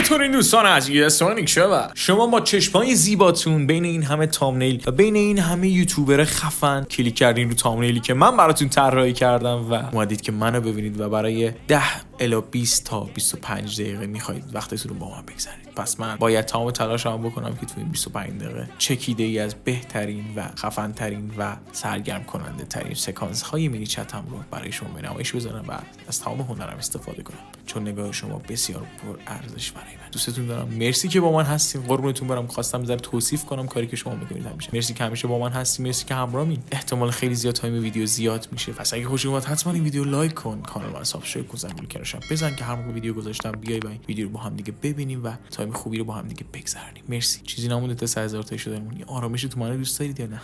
چطورین دوستان عزیز؟ سونیک شو شما با چشمای زیباتون بین این همه تامنیل و بین این همه یوتیوبر خفن کلیک کردین رو تامنیلی که من براتون طراحی کردم و اومدید که منو ببینید و برای 10 الی 20 تا 25 دقیقه میخواید وقتتون رو با من بگذرونید. پس من باید تمام تلاشمو بکنم که تو این 25 دقیقه چکیده ای از بهترین و خفن ترین و سرگرم کننده ترین سکانس های مینی چتم رو برای شما به نمایش بذارم و از تمام هنرم استفاده کنم، چون نگاه شما بسیار پر ارزش برای من. دوستتون دارم. مرسی که با من هستین. قربونتون برم. خواستم ذره توصیف کنم کاری که شما میکنید همیشه. مرسی که همیشه با من هستین. مرسی که همراهین. احتمال خیلی زیاد تایم ویدیو زیاد میشه. پس اگه خوشت اومد حتما این ویدیو لایک کن، کانال رو سابسکرایب کن، زنگوله کرشم بزن که هر موقع ویدیو گذاشتم بیای با این ویدیو رو با هم دیگه ببینیم و تایم خوبی رو با هم دیگه بگذرونیم. مرسی. چیزی نمونده تا 3000 تا شدنمون. این آرامش تو من دوست دارید یا نه؟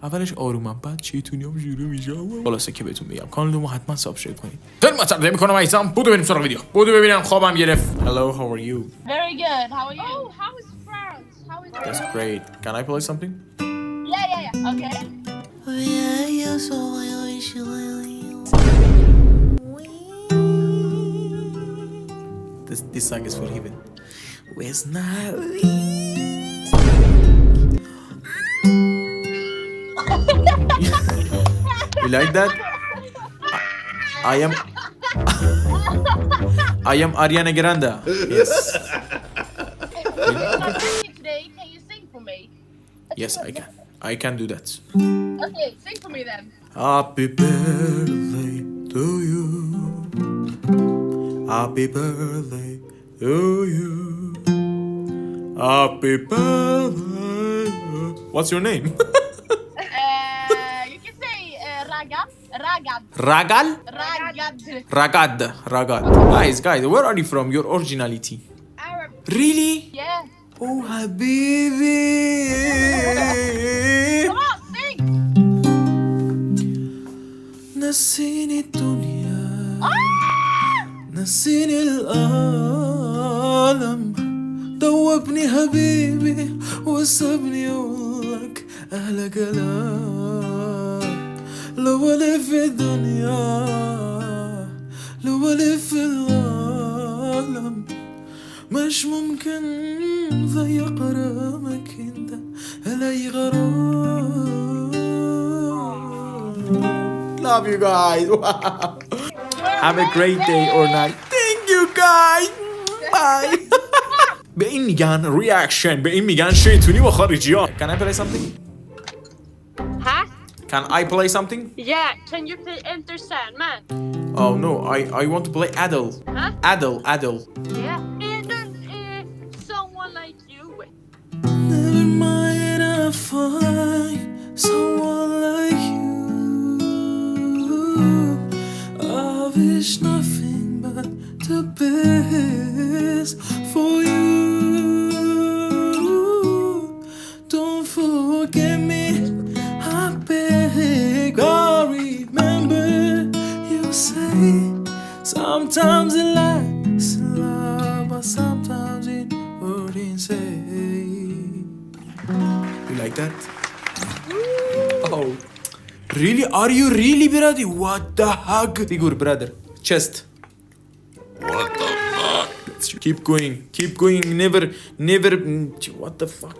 اولش آرومم، بعد چیتونیام شروع میشه. خلاصه که بهتون بگم کانالمو حتما سابسکرایب کنید. خیلی مطلب میکنم عزیزم. بودو بریم سراغ ویدیو. بودو ببینم خوابم گرفت. Hello, how are you? Very good. How are you? Oh, how is France? How is That's great. Can I play something? Yeah. Okay. This song is for heaven. Where's now? You like that? I am Ariana Grande. Yes. Today, can you sing for me? Yes, I can. I can do that. Okay, sing for me then. Happy birthday to you. Happy birthday to you. Happy birthday. What's your name? You can say Ragad. Ragal? Ragad. Ragad. Guys, where are you from? Your originality. Arab. Really? Yeah. Oh, habibi. Come on, sing. نسيني الدنيا نسيني العالم دوبني حبيبي وسابني أقولك أحلى كلام لو ألف الدنيا لو ألف العالم مش ممكن زي غرامك انت ألاقي غرام. Love you guys. Wow. Have a great day or night. Thank you guys. Bye. به این میگن reaction. به این میگن شیطونی با خارجی ها. Can I play something? Huh? Can I play something? Yeah, can you play Enter Sandman? Oh no, I want to play Adele. Huh? Adele. Yeah. And then someone like you. Never mind, I'll find someone like you. I wish nothing but the best for you. Don't forget me, I beg. I remember you say sometimes it lasts in love, but sometimes it wouldn't say. You like that? Oh, really? Are you really, brother? What the heck? Figure, brother. Chest. What the fuck? Keep going. Never. What the fuck?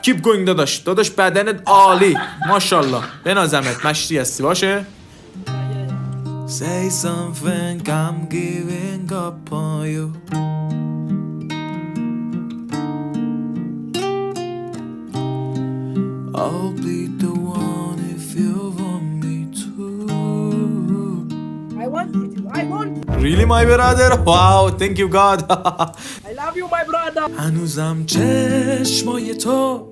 Keep going داداش بدنت عالی. ماشاءالله. بنازمت. مشتی هستی باشه؟ Say something, I'm giving up on you. I'll be the one if you want me to. I want you to. I want you. Really, my brother? Wow, thank you God. I love you, my brother. هنوزم چشمای تو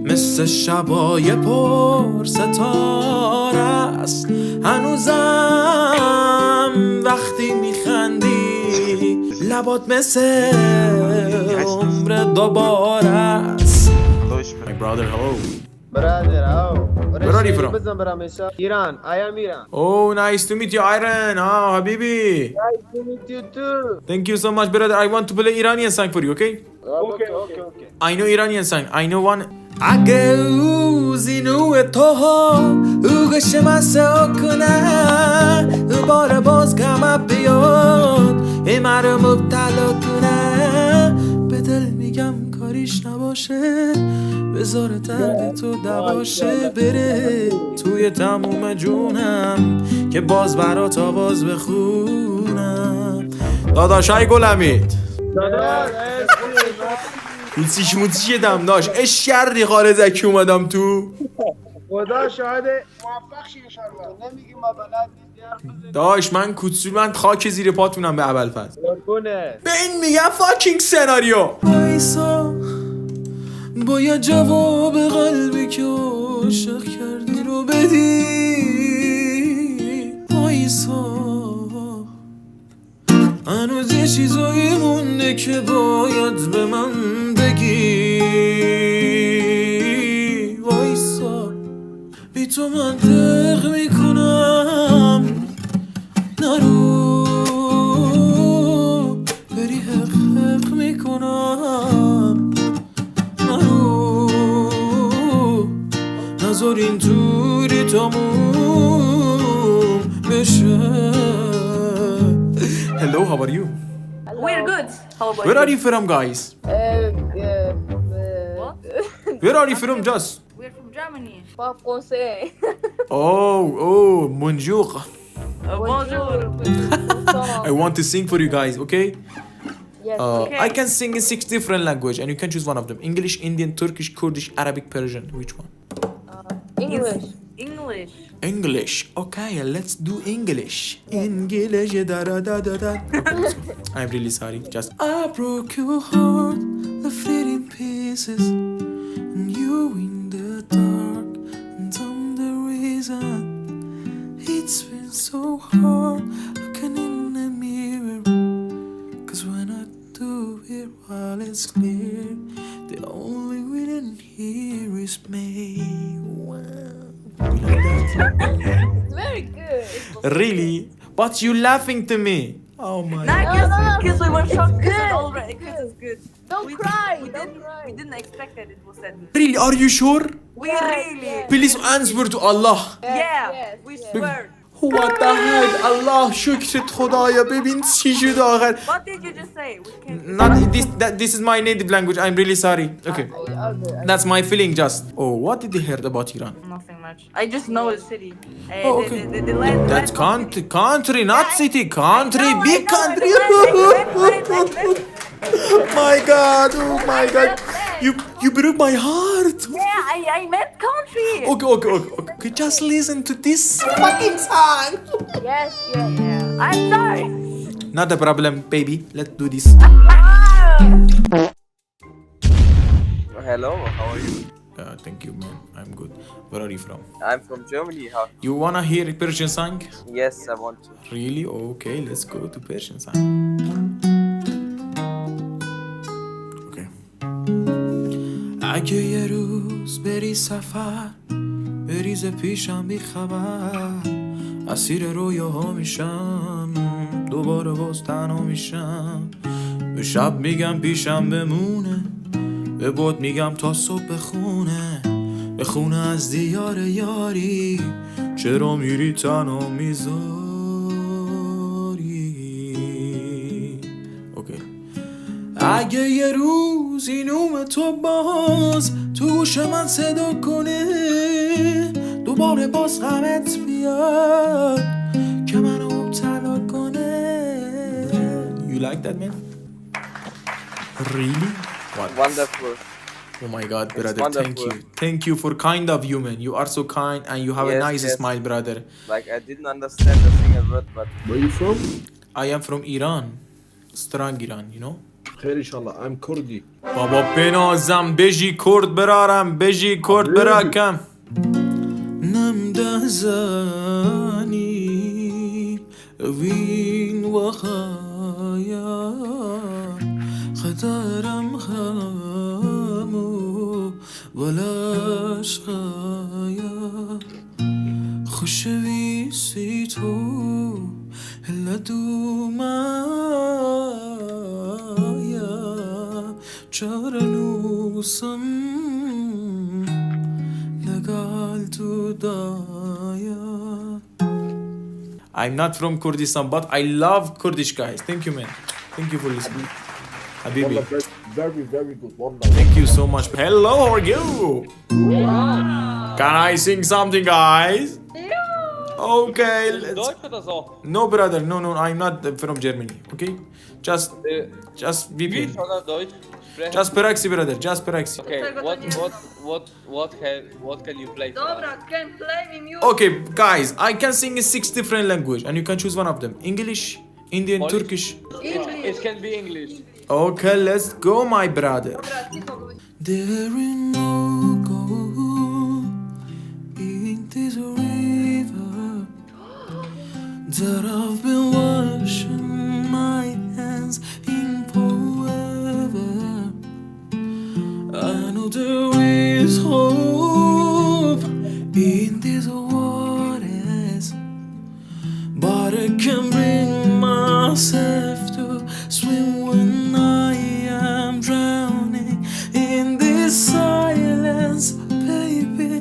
مثل شبای پر ستاره است. هنوزم وقتی میخندی لبات مثل عمر دوباره است. My brother, hello. Brother, how? Where are you from? Iran. I am Iran. Oh, nice to meet you, Iran. Oh, Habibi. Nice to meet you too. Thank you so much, brother. I want to play Iranian song for you, okay? Okay. I know Iranian song. I know one. اگه روزی نوع توها او گشمسه کنه بار باز کمه بیاد این مرا مبتلا کنه کاریش نباشه بذار درد تو دواشه بره توی تموم جونم که باز برات آواز بخونم. داداشای گلمید کوچیک موچیک دم داشت اش کردی خاله زکی اومدم تو. خدا شاهد موفق شی انشالله. نمیگی ما بلد نیستی. داش من کوچولو من خاک زیر پاتونم به ابوالفضل. قربونه. به این میگم فاکینگ سناریو. وایسا باید جواب قلبی که عاشق کردی رو بدی. وایسا هنوز یه چیزایی مونده که باید به من بگی. وایسا بی تو من دق میکنم نرو بری حق حق میکنم نرو نذار اینطوری تموم بشه. Hello, how are you? We're good. How about Where you? are you from, guys? What? Where are you from, just? We're from Germany. Pas français. Oh, bonjour. Bonjour. I want to sing for you guys, okay? Yes. Okay. I can sing in 6 different languages and you can choose one of them. English, Indian, Turkish, Kurdish, Arabic, Persian. Which one? English. English. English. Okay, let's do English. English. Da da da da da. I'm really sorry. Just I broke your heart, left it in pieces, and you in the dark, and I'm the reason. It's been so hard looking in the mirror, 'cause when I do it while it's clear, the only villain here is me. Wow. You like that? Very good. Really? But you laughing to me. Oh my. Nah, because we were shocked because it's already because it's good. Don't We cry. We Don't didn't, cry. we didn't expect that it was that good. Really? Are you sure? We really. Please answer to Allah. Yeah. yes, We yes. swear. What the hell? Allah شکرت خدایا ببین چی شد آخر. What did you just say? We can't. Not this is my native language. I'm really sorry. Okay. Okay. That's my feeling just. Oh, what did you hear about Iran? Nothing much. I just know the city. Oh, okay. The land. That's country, not city. Country, big country. My God, oh my God. You broke my heart. Yeah, I meant country. Okay. Just listen to this fucking song. Yes, yes. Yeah. I'm sorry. Not a problem, baby. Let's do this. Hello, how are you? Thank you, man. I'm good. Where are you from? I'm from Germany. How? You wanna hear a Persian song? Yes, I want to. Really? Okay, let's go to Persian song. Okay. اگه یه روز بری سفر بریز پیشم بی خبر اسیر رویاها میشم دوباره باز تنها میشم به شب میگم پیشم بمونه به بود میگم تا صبح بخونه از دیار یاری چرا میری تنها میذاری. اوکی. اگه یه روز این تو باز تو گوش من صدا کنه دوباره باز غمت بیاد که منو مبتلا کنه. You like that, man? Really? What? Wonderful. Oh my God, brother, thank wonderful. you. Thank you for kind of you, man. You are so kind and you have a Yes, nice yes. smile, brother. Like I didn't understand a single word, but Where you from? I am from Iran. Strong Iran, you know? خیر انشالله. I'm Kurdi. بابا بنازم بجی کرد برارم بجی کرد براکم نمده زنی وین و خایا خدارم خامو ولاش خایا خوشوی سی تو هلا دومایا چارنوسم لگال تو دایا. I'm not from Kurdistan, but I love Kurdish guys. Thank you, man. Thank you for listening. Habibi. very, very good. One Thank you so much. Hello, how are you? Can I sing something, guys? Okay. Deutsch oder so? No, brother. No, I'm not from Germany. Okay? Just VPN. Englisch oder Deutsch? Sprechen? Just Peraxi, brother. Just Peraxi. Okay, what can you play for us? Dobra, can play me music. Okay, guys, I can sing in 6 different languages, and you can choose one of them. English, Indian, Polish? Turkish. It can be English. Okay, let's go, my brother. Dobra, cicho bądź. There is no gold in this river that I've been washing my hands in forever. I know there is hope in these waters, but I can't bring myself to swim when I am drowning in this silence. Baby,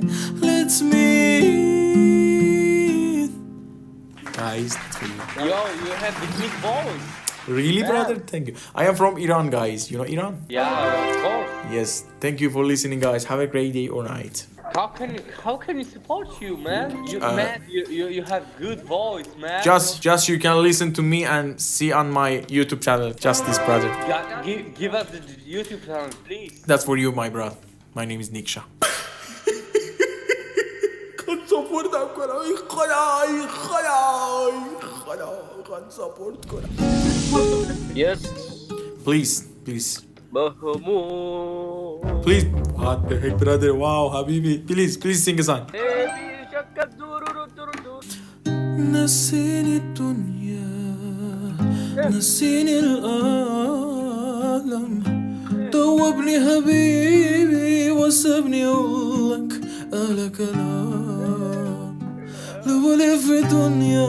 let's meet. Guys, that's for you. Yo, you have the good voice. Really, brother? Thank you. I am from Iran, guys. You know Iran? Yeah, of course. Yes. Thank you for listening, guys. Have a great day or night. How can we support you, man? You have good voice, man. Just you can listen to me and see on my YouTube channel. Just this, brother. Give us the YouTube channel, please. That's for you, my bro. My name is Niksha. Yes. Please. Mahmoud. Please. What the heck, brother? Wow, Habibi. Please sing a song. نسيني الدنيا نسيني الألم دوبني حبيبي وسبني أقولك أهلا كلام لو ألف في الدنيا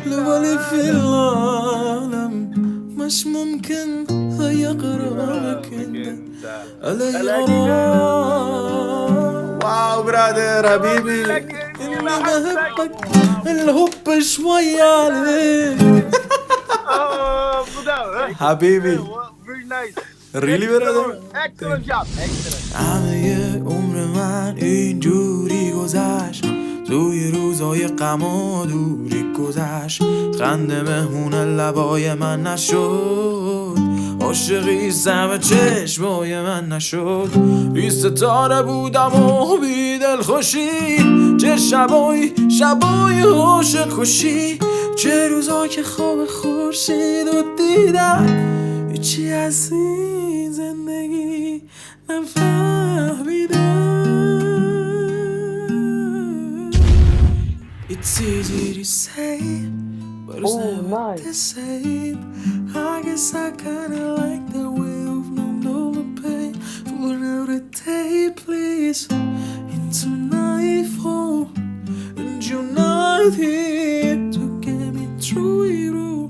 لو ألف في العالم مش ممكن يقربك انت علي واو برادر حبيبي اني بحبك الحب شوية عليك حبيبي Very nice. really brother Excellent job. همه عمر من اینجوری گذشت توی روزای غم و دوری گذشت خنده مهمون لبای من نشد عاشقی سم چشمای من نشد بی ستاره بودم و بی دلخوشی چه شبای عاشق کشی چه روزا که خواب خورشید و دیدم هیچی از این زندگی نفهمیدم It's easy to say, but it's never the same. I guess I kinda like the way of no pain. For another day, please, into nightfall, and you're not here to get me through it all.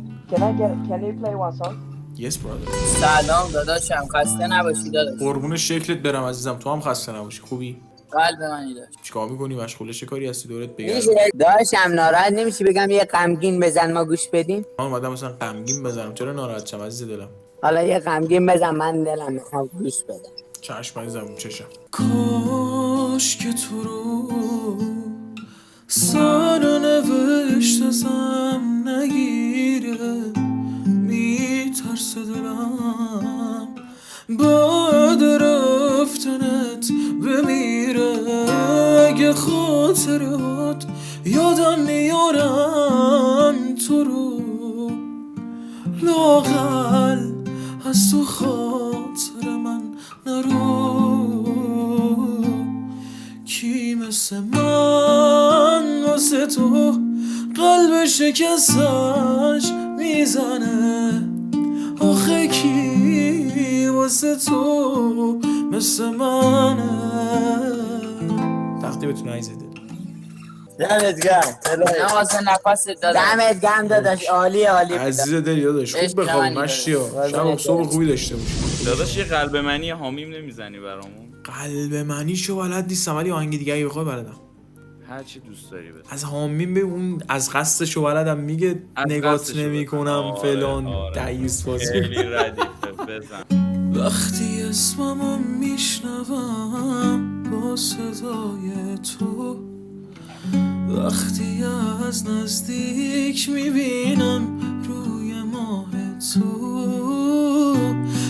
Can you play one song? Yes, brother. سلام داداشم خسته نباشی داداش قربون شکلت برم عزیزم تو هم خسته نباشی خوبی؟ قلب منی داشت چیکار میکنی مشغول چه کاری هستی دورت بگردم میشه داشتم ناراحت نمیشی بگم یه غمگین بزن ما گوش بدیم من اومدم مثلا غمگین بزنم چرا ناراحت شم عزیز دلم حالا یه غمگین بزن من دلم میخوام گوش بدم چشم عزیزم چشم کاش که تو رو سرنوشت ازم نگیره میترسه دلم بعد رفتنت بمیره اگه خاطرات یادم میارن تو رو لااقل از تو خاطر من نرو کی مثل من واسه تو قلب شکستش میزنه آخه کی واسه تو مثل منه تختی بتونه عیزده دمت گرم نه واسه نفست داداش دمت گرم داداش عالی عزیز دل یادش خوب بخوابی مشتی ها شب صبح خوبی داشته باشی داداش یه قلب منی حامیم نمیزنی برامون قلب منی شو بلد نیستم ولی آهنگ دیگه ای بخوای بلدم هر چی دوست داری بده از حامیم به اون از قصد شو بلدم میگه از نگات قصدشو نمی کنم بزن. فلان آره. دعیوس خیلی ردیفه بزن. وقتی اسممو میشنوم با صدای تو، وقتی از نزدیک میبینم روی ماه تو،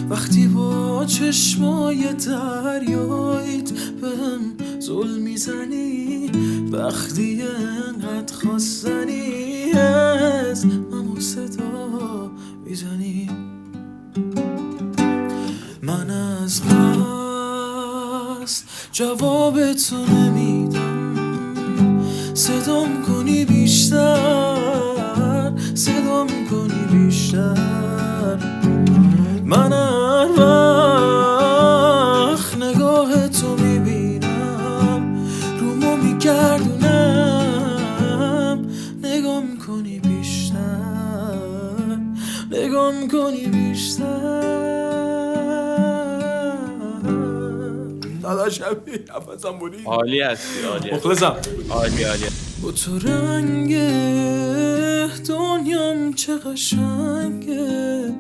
وقتی با چشمای دریاییت بهم زل میزنی، وقتی انقدر خواستنی از امو صدا میزنی، من از قصد جواب تو نمیدم، صدام کنی بیشتر، صدام کنی بیشتر، من هر وقت نگاه تو میبینم رومو میگردونم، نگام کنی بیشتر، نگام کنی بیشتر. داداشم نفسم برید. عالی هستی، عالی هستی. مخلصم. عالی عالی. با تو رنگ دنیام چه قشنگه،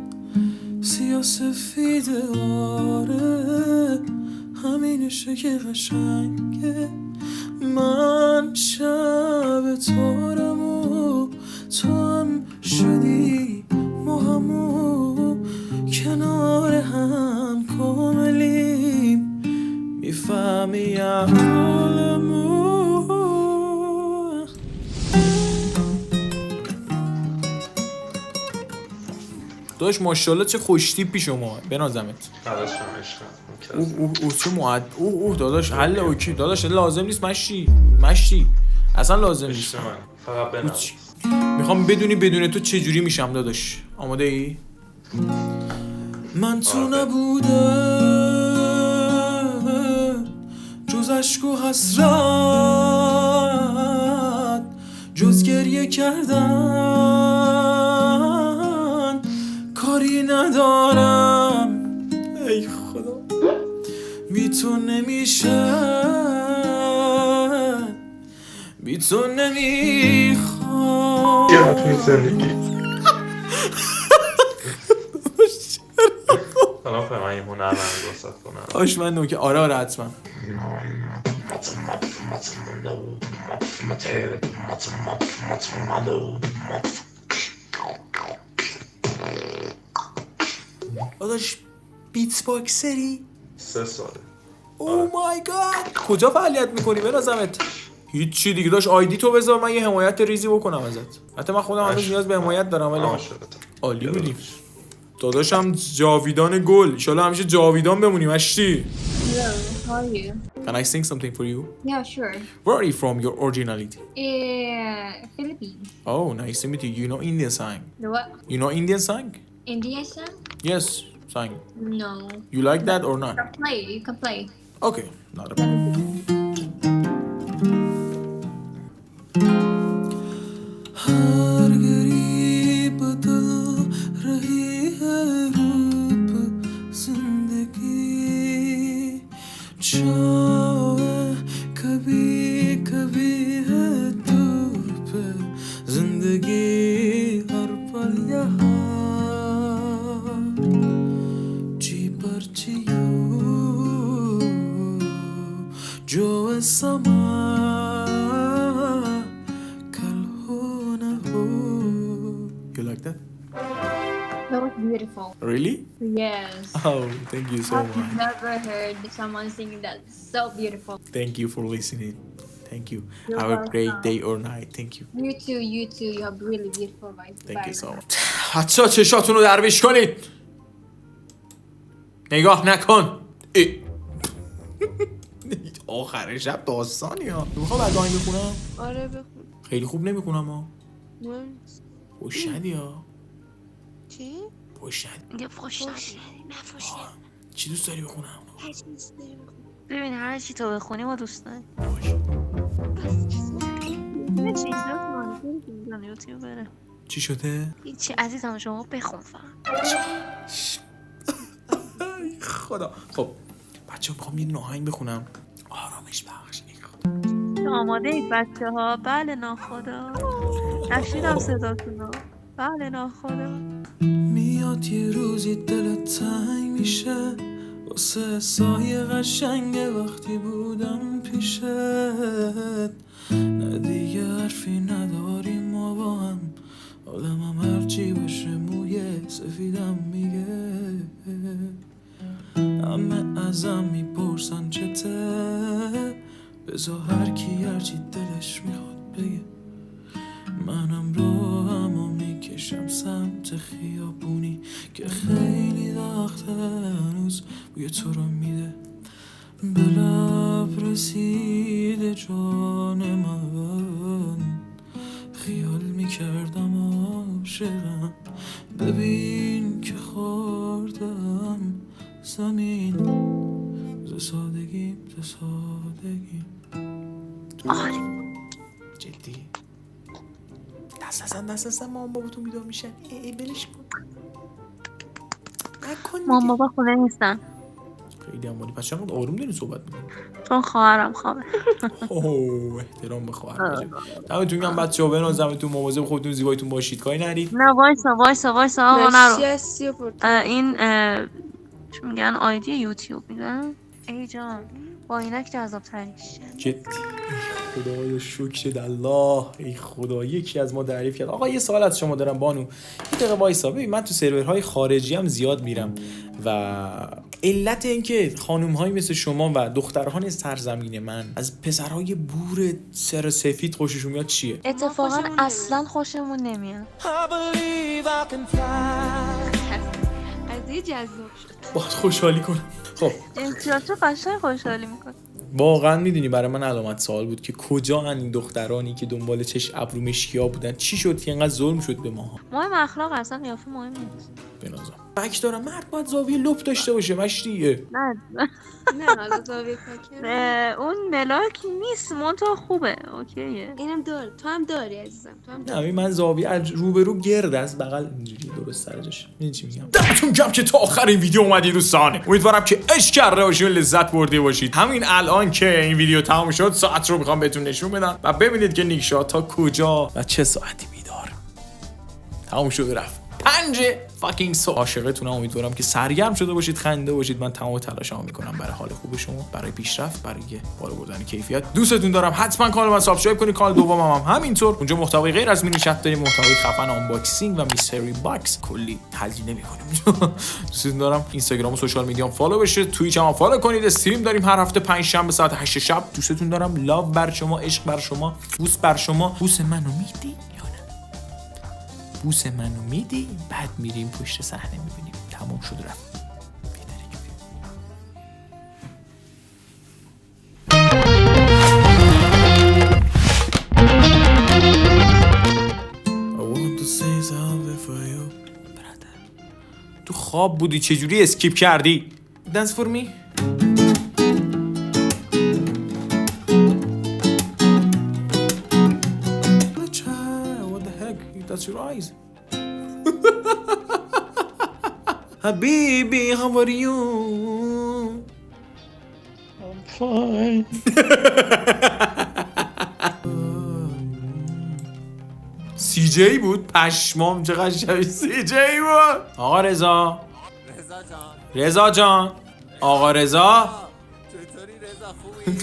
سیاسفیده آره همینشه که قشنگه، من شب تارم و تو هم شدی ما همو کنار هم کاملیم، میفهمی احوالمو. داشت ماشاءالله چه خوش تیپی شما، بنازمت. داداشم عشقم. اوه چه معد اوه داداش حل اوکی داداش، لازم نیست مشتی اصلا لازم نیست. من فقط بناز. میخوام بدونی بدون تو چه جوری میشم داداش. آماده ای؟ من تو نبودم جز عشق و حسرت، جز گریه کردن کاری ندارم، ای خدا بی تو نمیشه، بی تو نمیخوام یا توی زندگی سلام به من یه هنرمند واسط کنم. آش من نوکه آره حتما. داداش بیتس باکسری؟ 3 ساله. او مای گاد کجا فعالیت میکنی بنازمت؟ هیچی دیگه داشت آیدی تو بذار من یه حمایت ریزی بکنم ازت. حتی من خودم هنوز نیاز به حمایت دارم ولی عالی بودی. داداشم جاویدان گل، ان شاءالله همیشه جاویدان بمونیم. اشتی. Hello, how are you? Can I sing something for you? Yeah, sure. Where are you from? Your originality? Philippines. Oh, nice to meet you. You know Indian song? The what? You know Indian song? India song? Yes, song. No. You like that or not? You can play. Okay, not a problem. हर गरीब बदल रही है रूप जिंदगी, चाहे कभी कभी है धूप जिंदगी हर पल यहाँ जी पर जियो जो समा You like that? That was beautiful. Really? Yes. Oh, thank you so I've much. never heard someone singing that so beautiful. Thank you for listening. Thank you. You're Have a great welcome. day or night. Thank you. You too. You have really beautiful voice. Thank you Bye. so much. بچه‌ها چشاتون رو درویش کنید. نگاه نکن. آخر شب داستانی ها. میخوام آهنگ بخونم؟ آره بخون. خیلی خوب نمیخونم ها. مهم پشت ندی ها. چی؟ پشت ندی. میگه فوش ندی. نه فوش ندی. چی دوست داری بخونم؟ هر چی دوست داری بخون. ببین هر چی تو بخونی ما دوست داریم. باشه. نه چی اینجا یوتیوب بره. چی شده؟ هیچی عزیزم شما بخون فقط. خدا. خب بچه میخوام یه آهنگ بخونم آرامش بخش. آماده اید بچه ها؟ بله ناخدا. نشیدم صداتونو. بله ناخدا. میاد یه روزی دلت تنگ میشه واسه سایه قشنگه وقتی بودم پیشت نه دیگه حرفی نداریم ما با هم عالمم هرچی باشه موی سفیدم میگه همه ازم میپرسن چته بذار هر کی هرچی دلش میخواد بگه منم رو همو میکشم سمت خیابونی که خیلی وقته هنوز بوی تو رو میده به لب رسیده جان من خیال میکردم عاشقم ببین که خوردم زمین ز سادگیم جدی دست نزن مامان باباتون بیدار میشن بلش کن نکن مام بابا خونه نیستن خیلی عمالی پس چقدر آروم داری صحبت میکنی چون خواهرم خوابه اوه احترام به خواهر دمتون گرم بچه‌ها بنازمتون مواظب خودتون زیبایتون باشید کاری نرید نه وایسا آقا نرو این چی میگن آیدی یوتیوب میگن ای جان با اینک جذاب تریش جدی خدایا شکر الله ای خدا یکی از ما تعریف کرد آقا یه سوال از شما دارم بانو یه دقیقه وایسا ببین من تو سرورهای خارجی هم زیاد میرم و علت اینکه خانوم‌هایی مثل شما و دختران سرزمین من از پسرهای بور سر سفید خوششون میاد چیه؟ اتفاقا اصلا خوشمون نمیاد قضیه جذاب شد باید خوشحالی کنم خب امتیاز قشنگ خوشحالی میکنه واقعا میدونی برای من علامت سوال بود که کجا این دخترانی که دنبال ابرو مشکیا بودن چی شد که اینقدر ظلم شد به ماها مهم اخلاق اصلا قیافه مهم نیست بنازم بک دارم مرد باید زاویه لپ داشته باشه مشتیه نه حالا زاویه پاکر اون ملاک نیست منتها خوبه اوکیه اینم داره تو هم داری عزیزم تو هم نه من زاویه روبرو گرد از بغل اینجوری درست سر جاش این چی میگم دمتون گرم که تا آخر این ویدیو اومدید دوستان امیدوارم که عشق کرده باشید و لذت برده باشید همین الان که این ویدیو تمام شد ساعت رو میخوام بهتون نشون بدم و ببینید که نیکشا تا کجا و چه ساعتی بیدار تمام شد رفت 5 فاکینگ صبح عاشقتونم امیدوارم که سرگرم شده باشید خنده باشید من تمام تلاشمو میکنم برای حال خوب شما برای پیشرفت برای بالا بردن کیفیت دوستتون دارم حتما کانال من سابسکرایب کنید کانال دومم هم همینطور اونجا محتوای غیر از مینی چت داریم محتوای خفن آنباکسینگ و میستری باکس کلی هزینه میکنیم دوستتون دارم اینستاگرام و سوشال میدیام فالو بشه توییچ هم فالو کنید استریم داریم هر هفته 5 شنبه ساعت 8 شب دوستتون دارم لاو بر شما عشق بر شما بوس بر شما بوس منو میدی بوس منو میدی بعد میریم پشت صحنه میبینیم تمام شد رفت تو خواب بودی چجوری اسکیپ کردی دنس فور می That's your eyes. Habibi, how are you? I'm fine. سی جی بود پشمام چقدر شبیه سی جی بود آقا رضا رضا جان آقا رضا چطوری رضا خوبی